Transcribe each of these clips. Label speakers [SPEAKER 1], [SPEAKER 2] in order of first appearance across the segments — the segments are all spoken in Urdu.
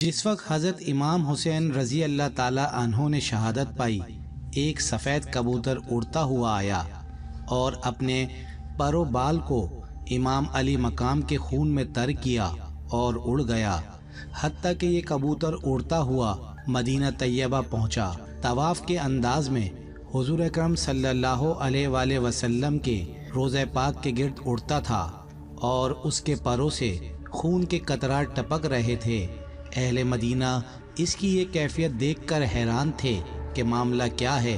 [SPEAKER 1] جس وقت حضرت امام حسین رضی اللہ تعالی عنہ نے شہادت پائی، ایک سفید کبوتر اڑتا ہوا آیا اور اپنے پر و بال کو امام علی مقام کے خون میں تر کیا اور اڑ گیا، حتیٰ کہ یہ کبوتر اڑتا ہوا مدینہ طیبہ پہنچا۔ طواف کے انداز میں حضور اکرم صلی اللہ علیہ وآلہ وسلم کے روضہ پاک کے گرد اڑتا تھا اور اس کے پروں سے خون کے قطرات ٹپک رہے تھے۔ اہل مدینہ اس کی یہ کیفیت دیکھ کر حیران تھے کہ معاملہ کیا ہے،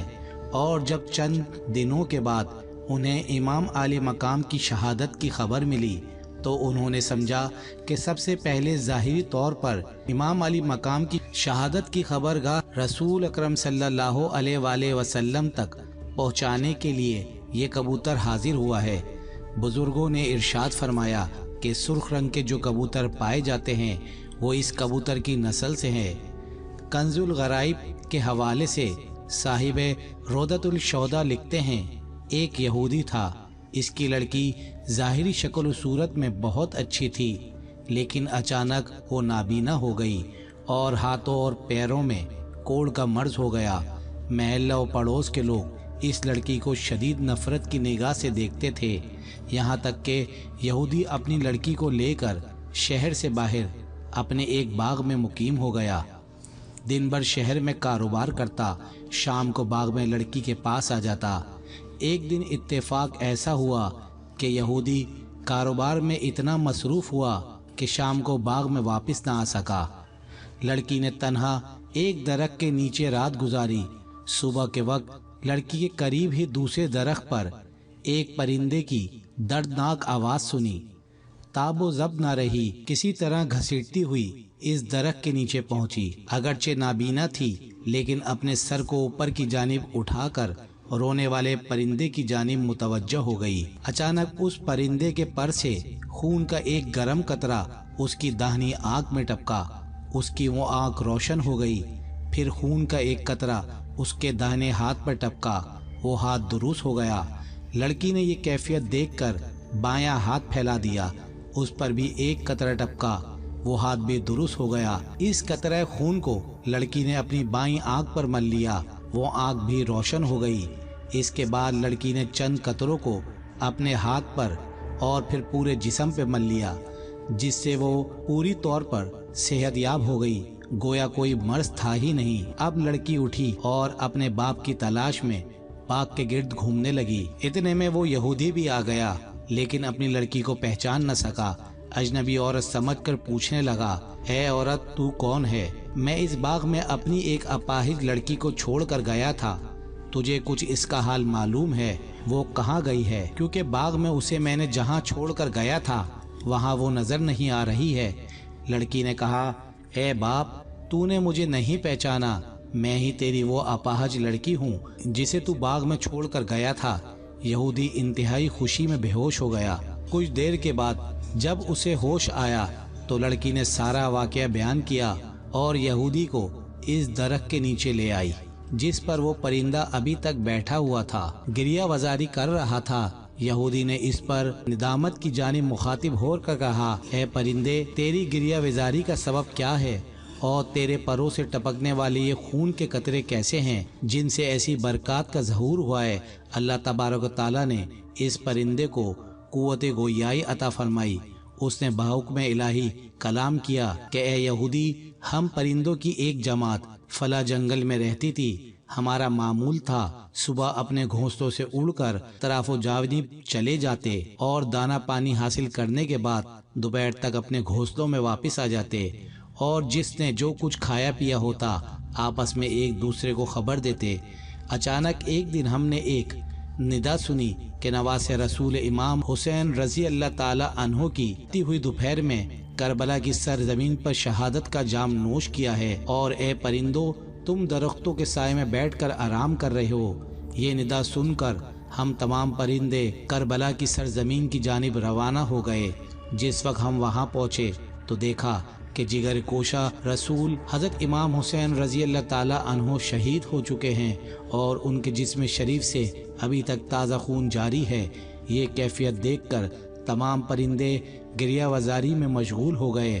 [SPEAKER 1] اور جب چند دنوں کے بعد انہیں امام علی مقام کی شہادت کی خبر ملی تو انہوں نے سمجھا کہ سب سے پہلے ظاہری طور پر امام علی مقام کی شہادت کی خبر گاہ رسول اکرم صلی اللہ علیہ وآلہ وسلم تک پہنچانے کے لیے یہ کبوتر حاضر ہوا ہے۔ بزرگوں نے ارشاد فرمایا کہ سرخ رنگ کے جو کبوتر پائے جاتے ہیں وہ اس کبوتر کی نسل سے ہیں۔ کنز الغرائب کے حوالے سے صاحب روضۃ الشہداء لکھتے ہیں، ایک یہودی تھا، اس کی لڑکی ظاہری شکل و صورت میں بہت اچھی تھی، لیکن اچانک وہ نابینا ہو گئی اور ہاتھوں اور پیروں میں کوڑ کا مرض ہو گیا۔ محلہ و پڑوس کے لوگ اس لڑکی کو شدید نفرت کی نگاہ سے دیکھتے تھے، یہاں تک کہ یہودی اپنی لڑکی کو لے کر شہر سے باہر اپنے ایک باغ میں مقیم ہو گیا۔ دن بھر شہر میں کاروبار کرتا، شام کو باغ میں لڑکی کے پاس آ جاتا۔ ایک دن اتفاق ایسا ہوا کہ یہودی کاروبار میں اتنا مصروف ہوا کہ شام کو باغ میں واپس نہ آ سکا۔ لڑکی نے تنہا ایک درخت کے نیچے رات گزاری۔ صبح کے وقت لڑکی کے قریب ہی دوسرے درخت پر ایک پرندے کی دردناک آواز سنی۔ تاب و ضبط نہ رہی، کسی طرح گھسیٹتی ہوئی اس درخت کے نیچے پہنچی۔ اگرچہ نابینا تھی لیکن اپنے سر کو اوپر کی جانب اٹھا کر رونے والے پرندے کی جانب متوجہ ہو گئی۔ اچانک اس پرندے کے پر سے خون کا ایک گرم قطرہ اس کی داہنی آنکھ میں ٹپکا۔ اس کی وہ آنکھ روشن ہو گئی۔ پھر خون کا ایک قطرہ اس کے داہنے ہاتھ پر ٹپکا، وہ ہاتھ درست ہو گیا۔ لڑکی نے یہ کیفیت دیکھ کر بایاں ہاتھ پھیلا دیا، اس پر بھی ایک قطرہ ٹپکا، وہ ہاتھ بھی درست ہو گیا۔ اس قطرہ خون کو لڑکی نے اپنی بائیں آنکھ پر مل لیا، وہ آنکھ بھی روشن ہو گئی۔ اس کے بعد لڑکی نے چند قطروں کو اپنے ہاتھ پر اور پھر پورے جسم پہ مل لیا، جس سے وہ پوری طور پر صحت یاب ہو گئی، گویا کوئی مرض تھا ہی نہیں۔ اب لڑکی اٹھی اور اپنے باپ کی تلاش میں باغ کے گرد گھومنے لگی۔ اتنے میں وہ یہودی بھی آ گیا، لیکن اپنی لڑکی کو پہچان نہ سکا۔ اجنبی عورت سمجھ کر پوچھنے لگا، اے عورت تو کون ہے؟ میں اس باغ میں اپنی ایک اپاہج لڑکی کو چھوڑ کر گیا تھا، تجھے کچھ اس کا حال معلوم ہے؟ وہ کہاں گئی ہے؟ کیونکہ باغ میں اسے میں نے جہاں چھوڑ کر گیا تھا وہاں وہ نظر نہیں آ رہی ہے۔ لڑکی نے کہا، اے باپ، تو نے مجھے نہیں پہچانا، میں ہی تیری وہ اپاہج لڑکی ہوں جسے تو باغ میں چھوڑ کر گیا تھا۔ یہودی انتہائی خوشی میں بے ہوش ہو گیا۔ کچھ دیر کے بعد جب اسے ہوش آیا تو لڑکی نے سارا واقعہ بیان کیا اور یہودی کو اس درخت کے نیچے لے آئی جس پر وہ پرندہ ابھی تک بیٹھا ہوا تھا، گریہ وزاری کر رہا تھا۔ یہودی نے اس پر ندامت کی جانب مخاطب ہو کر کہا، اے پرندے، تیری گریہ وزاری کا سبب کیا ہے اور تیرے پروں سے ٹپکنے والے یہ خون کے قطرے کیسے ہیں جن سے ایسی برکات کا ظہور ہوا ہے؟ اللہ تبارک و تعالیٰ نے اس پرندے کو قوت گویائی عطا فرمائی۔ اس نے بحکم الہی کلام کیا کہ اے یہودی، ہم پرندوں کی ایک جماعت فلاں جنگل میں رہتی تھی۔ ہمارا معمول تھا صبح اپنے گھونسلوں سے اڑ کر طرف و جانب چلے جاتے اور دانہ پانی حاصل کرنے کے بعد دوپہر تک اپنے گھونسلوں میں واپس آ جاتے، اور جس نے جو کچھ کھایا پیا ہوتا آپس میں ایک دوسرے کو خبر دیتے۔ اچانک ایک دن ہم نے ایک ندا سنی کہ نواز رسول امام حسین رضی اللہ تعالی عنہ کی تی ہوئی دوپہر میں کربلا کی سرزمین پر شہادت کا جام نوش کیا ہے، اور اے پرندوں، تم درختوں کے سائے میں بیٹھ کر آرام کر رہے ہو۔ یہ ندا سن کر ہم تمام پرندے کربلا کی سرزمین کی جانب روانہ ہو گئے۔ جس وقت ہم وہاں پہنچے تو دیکھا کہ جگر کوشا رسول حضرت امام حسین رضی اللہ تعالی عنہ شہید ہو چکے ہیں اور ان کے جسم شریف سے ابھی تک تازہ خون جاری ہے۔ یہ کیفیت دیکھ کر تمام پرندے گریہ وزاری میں مشغول ہو گئے۔